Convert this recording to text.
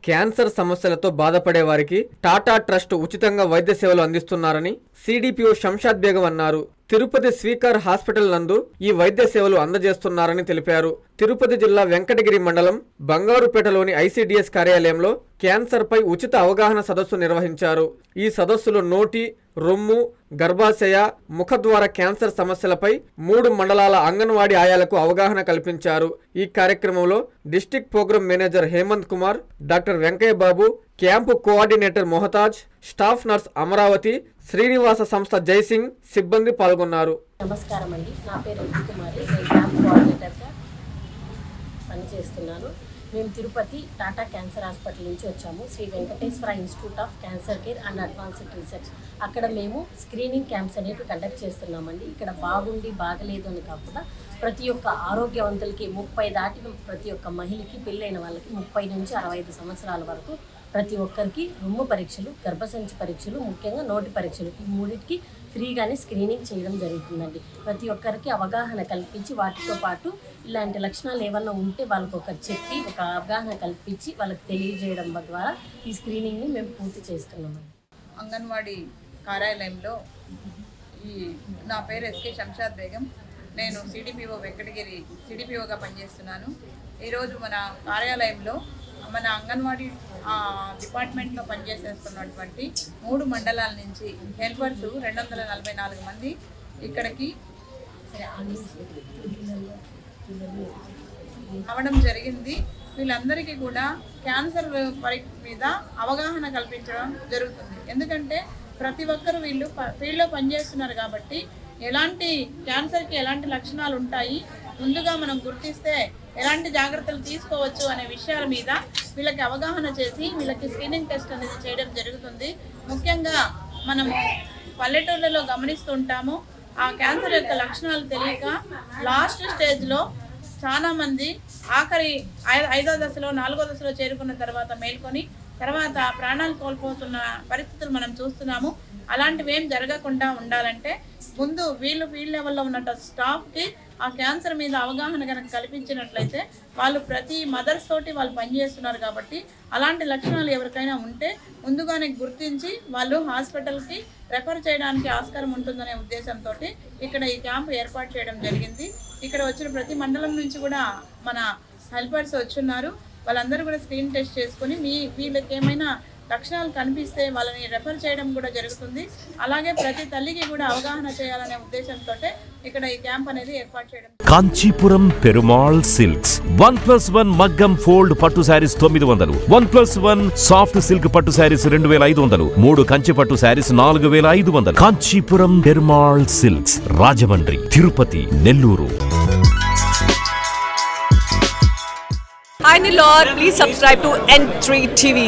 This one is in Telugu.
క్యాన్సర్ సమస్యలతో బాధపడే వారికి టాటా ట్రస్ట్ ఉచితంగా వైద్య సేవలు అందిస్తున్నారని సిడిపిఓ శంషాద్ బేగం అన్నారు. తిరుపతి స్వీకార్ హాస్పిటల్ నందు ఈ వైద్య సేవలు అందజేస్తున్నారని తెలిపారు. తిరుపతి జిల్లా వెంకటగిరి మండలం బంగారుపేటలోని ఐసిడిఎస్ కార్యాలయంలో క్యాన్సర్ పై ఉచిత అవగాహన సదస్సు నిర్వహించారు. ఈ సదస్సులో నోటి, రొమ్ము, గర్భాశయ, ముఖద్వార క్యాన్సర్ సమస్యలపై 3 మండలాల అంగన్వాడీ ఆయాలకు అవగాహన కల్పించారు. ఈ కార్యక్రమంలో district programme manager Hemant Kumar, doctor Venkaiah Babu, camp coordinator Mohtaj, staff nurse Amaravati, Srinivasa సంస్థ జైసింగ్ సిబ్బంది పాల్గొన్నారు. నమస్కారం అండి, నా పేరు కుమారి, నేను క్యాంప్ కోఆర్డినేటర్గా పనిచేస్తున్నాను. మేము తిరుపతి టాటా క్యాన్సర్ హాస్పిటల్ నుంచి వచ్చాము. Sri Venkateswara institute of cancer care and advanced research. అక్కడ మేము స్క్రీనింగ్ క్యాంప్స్ అనేవి కండక్ట్ చేస్తున్నామండి. ఇక్కడ బాగుండి బాగలేదు అని కాకుండా ప్రతి ఒక్క ఆరోగ్యవంతులకి 30 దాటిన ప్రతి ఒక్క మహిళకి, పెళ్ళైన వాళ్ళకి 30 నుంచి 65 సంవత్సరాల వరకు ప్రతి ఒక్కరికి రొమ్ము పరీక్షలు, గర్భసంచి పరీక్షలు, ముఖ్యంగా నోటి పరీక్షలు, ఈ 3టికి ఫ్రీగానే స్క్రీనింగ్ చేయడం జరుగుతుందండి. ప్రతి ఒక్కరికి అవగాహన కల్పించి వాటితో పాటు ఇలాంటి లక్షణాలు ఏమన్నా ఉంటే వాళ్ళకు ఒకరు చెప్పి ఒక అవగాహన కల్పించి వాళ్ళకి తెలియజేయడం ద్వారా ఈ స్క్రీనింగ్ని మేము పూర్తి చేస్తున్నామండి. అంగన్వాడీ కార్యాలయంలో నా పేరు ఎస్కే శంషాద్ బేగం. నేను సిడిపిఓ వెంకటగిరి సిడిపిఓగా పనిచేస్తున్నాను. ఈరోజు మన కార్యాలయంలో మన అంగన్వాడీ డిపార్ట్మెంట్లో పనిచేసేస్తున్నటువంటి 3 మండలాల నుంచి హెల్పర్స్ 244 మంది ఇక్కడికి రావడం జరిగింది. వీళ్ళందరికీ కూడా క్యాన్సర్ మీద అవగాహన కల్పించడం జరుగుతుంది. ఎందుకంటే ప్రతి ఒక్కరు వీళ్ళు ఫీల్డ్లో పనిచేస్తున్నారు కాబట్టి ఎలాంటి క్యాన్సర్కి ఎలాంటి లక్షణాలు ఉంటాయి, ముందుగా మనం గుర్తిస్తే ఎలాంటి జాగ్రత్తలు తీసుకోవచ్చు అనే విషయాల మీద వీళ్ళకి అవగాహన చేసి వీళ్ళకి స్క్రీనింగ్ టెస్ట్ అనేది చేయడం జరుగుతుంది. ముఖ్యంగా మనము పల్లెటూళ్ళలో గమనిస్తుంటాము, ఆ క్యాన్సర్ యొక్క లక్షణాలు తెలియక లాస్ట్ స్టేజ్లో చాలామంది ఆఖరి 5వ దశలో 4వ దశలో చేరుకున్న తర్వాత మేల్కొని తర్వాత ప్రాణాలు కోల్పోతున్న పరిస్థితులు మనం చూస్తున్నాము. అలాంటివి ఏం జరగకుండా ఉండాలంటే ముందు వీళ్ళు ఫీల్డ్ లెవెల్లో ఉన్న స్టాఫ్కి ఆ క్యాన్సర్ మీద అవగాహన కనుక కల్పించినట్లయితే వాళ్ళు ప్రతి మదర్స్ తోటి వాళ్ళు పనిచేస్తున్నారు కాబట్టి అలాంటి లక్షణాలు ఎవరికైనా ఉంటే ముందుగానే గుర్తించి వాళ్ళు హాస్పిటల్కి రెఫర్ చేయడానికి ఆస్కారం ఉంటుందనే ఉద్దేశంతో ఇక్కడ ఈ క్యాంపు ఏర్పాటు చేయడం జరిగింది. ఇక్కడ వచ్చిన ప్రతి మండలం నుంచి కూడా మన హెల్పర్స్ వచ్చున్నారు. వాళ్ళందరూ కూడా స్క్రీన్ టెస్ట్ చేసుకొని వీళ్ళకి ఏమైనా లక్షణాలు కనిపిస్తే వాళ్ళని రెఫర్ చేయడం కూడా జరుగుతుంది. అలాగే ప్రతి తల్లికి కూడా అవగాహన చేయాలనే ఉద్దేశంతో ఇక్కడ ఈ క్యాంప్ అనేది ఏర్పాటు చేయడం. కాంచీపురం పెరుమాళ్ సిల్క్స్ 1+1 మగ్గం ఫోల్డ్ పట్టు శారీస్ 900, 1+1 సాఫ్ట్ సిల్క్ పట్టు శారీస్ 2500, 3 కంచి పట్టు saris 4500. Kanchipuram Perumal silks, Rajahmundry, Tirupati, Nellore. Hi Nilor, please subscribe to N3 TV.